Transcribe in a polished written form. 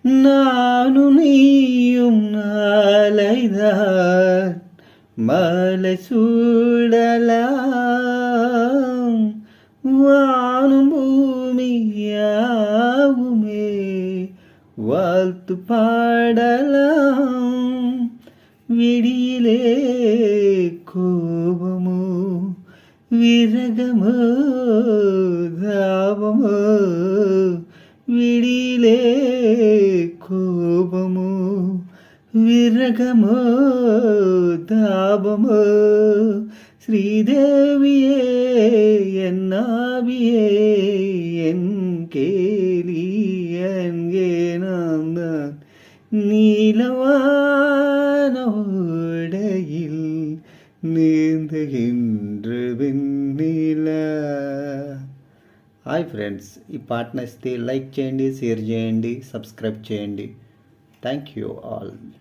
நானும் நீயும் நாளைதான் மலை சூடலாம், வானும் பூமியாவுமே வாழ்த்து பாடலாம். விடியிலே கோபமோ விரகமோ தாபமோ, விடியிலே கோபமோ விரகமோ தாபமோ, ஸ்ரீதேவியே என் ஆவியே என் கேலி என்கே நான் தான் நீலவான ஓடையில் నీందుகின்ற వెన్నీలా. హాయ్ ఫ్రెండ్స్, ఈ పాట నచ్చితే లైక్ చేయండి, షేర్ చేయండి, సబ్స్క్రైబ్ చేయండి. Thank you all.